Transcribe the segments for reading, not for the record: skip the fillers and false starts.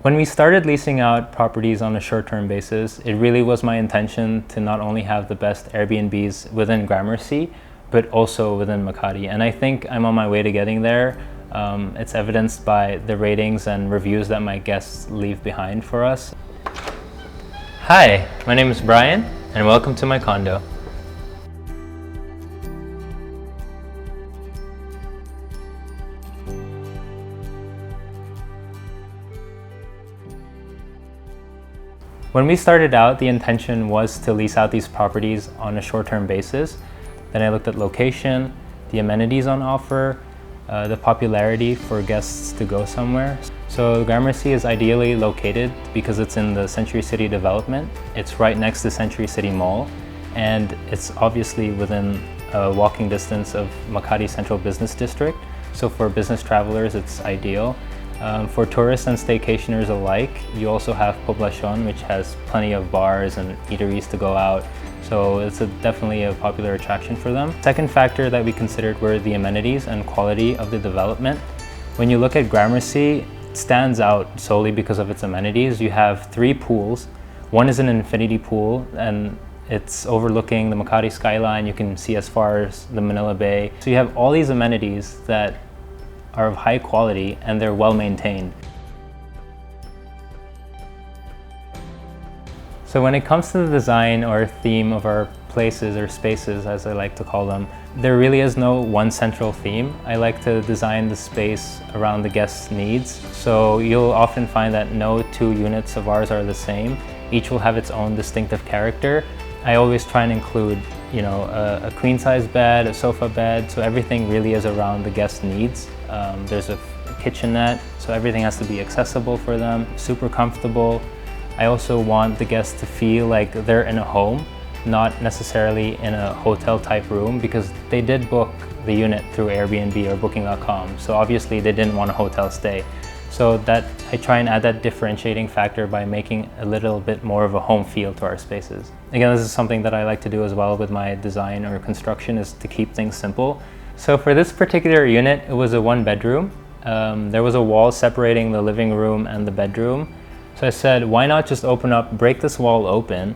When we started leasing out properties on a short-term basis, it really was my intention to not only have the best Airbnbs within Gramercy, but also within Makati. And I think I'm on my way to getting there. It's evidenced by the ratings and reviews that my guests leave behind for us. Hi, my name is Brian, and welcome to my condo. When we started out, the intention was to lease out these properties on a short-term basis. Then I looked at location, the amenities on offer, the popularity for guests to go somewhere. So Gramercy is ideally located because it's in the Century City development. It's right next to Century City Mall, and it's obviously within a walking distance of Makati Central Business District. So for business travelers, it's ideal. For tourists and staycationers alike, you also have Poblacion, which has plenty of bars and eateries to go out. So it's definitely a popular attraction for them. Second factor that we considered were the amenities and quality of the development. When you look at Gramercy, it stands out solely because of its amenities. You have 3 pools. One is an infinity pool, and it's overlooking the Makati skyline. You can see as far as the Manila Bay. So you have all these amenities that are of high quality and they're well maintained. So when it comes to the design or theme of our places or spaces, as I like to call them, there really is no one central theme. I like to design the space around the guest's needs. So you'll often find that no 2 units of ours are the same. Each will have its own distinctive character. I always try and include, a queen size bed, a sofa bed, so everything really is around the guest's needs. There's a kitchenette, so everything has to be accessible for them, super comfortable. I also want the guests to feel like they're in a home, not necessarily in a hotel type room, because they did book the unit through Airbnb or booking.com, so obviously they didn't want a hotel stay. So that I try and add that differentiating factor by making a little bit more of a home feel to our spaces. Again, this is something that I like to do as well with my design or construction, is to keep things simple. So for this particular unit, it was a 1-bedroom. There was a wall separating the living room and the bedroom. So I said, why not just break this wall open,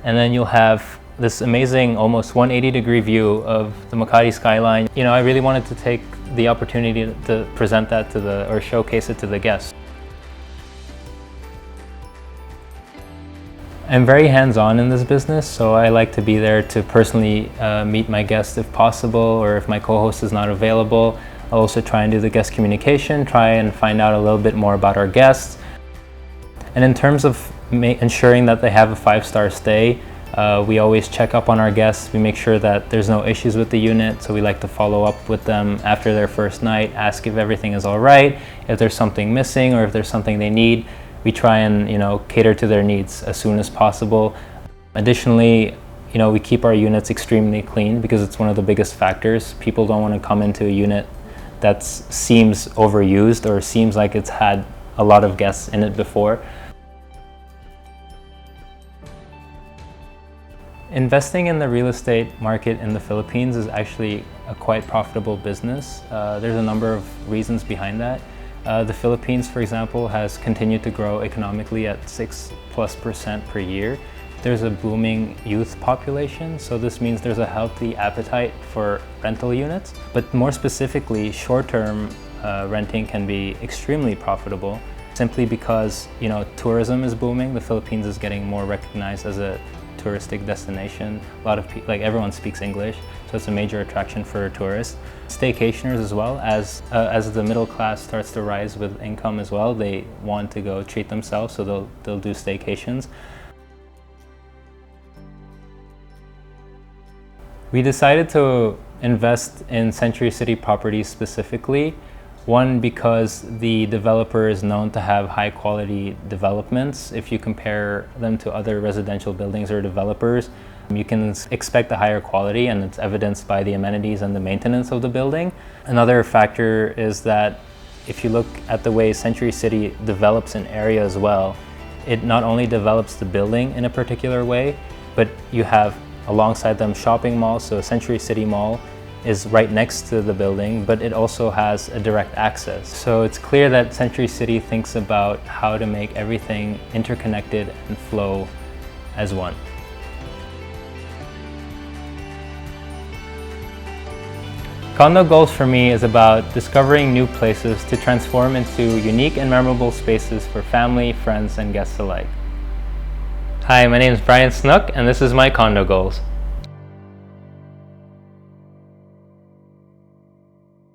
and then you'll have this amazing, almost 180-degree view of the Makati skyline. I really wanted to take the opportunity to present that or showcase it to the guests. I'm very hands-on in this business, so I like to be there to personally meet my guests if possible, or if my co-host is not available. I'll also try and do the guest communication, try and find out a little bit more about our guests. And in terms of ensuring that they have a 5-star stay, we always check up on our guests. We make sure that there's no issues with the unit, so we like to follow up with them after their first night, ask if everything is all right, if there's something missing or if there's something they need. We try and cater to their needs as soon as possible. Additionally, we keep our units extremely clean because it's one of the biggest factors. People don't want to come into a unit that seems overused or seems like it's had a lot of guests in it before. Investing in the real estate market in the Philippines is actually a quite profitable business. There's a number of reasons behind that. The Philippines, for example, has continued to grow economically at 6+% per year. There's a booming youth population, so this means there's a healthy appetite for rental units. But more specifically, short-term renting can be extremely profitable simply because, tourism is booming. The Philippines is getting more recognized as a touristic destination. A lot of people, everyone speaks English, so it's a major attraction for tourists. Staycationers as well, as the middle class starts to rise with income as well, they want to go treat themselves, so they'll do staycations. We decided to invest in Century City properties specifically. One, because the developer is known to have high quality developments. If you compare them to other residential buildings or developers, you can expect a higher quality, and it's evidenced by the amenities and the maintenance of the building. Another factor is that if you look at the way Century City develops an area as well, it not only develops the building in a particular way, but you have alongside them shopping malls. So Century City Mall is right next to the building, but it also has a direct access. So it's clear that Century City thinks about how to make everything interconnected and flow as one. Condo Goals for me is about discovering new places to transform into unique and memorable spaces for family, friends, and guests alike. Hi, my name is Brian Snoeck, and this is my Condo Goals.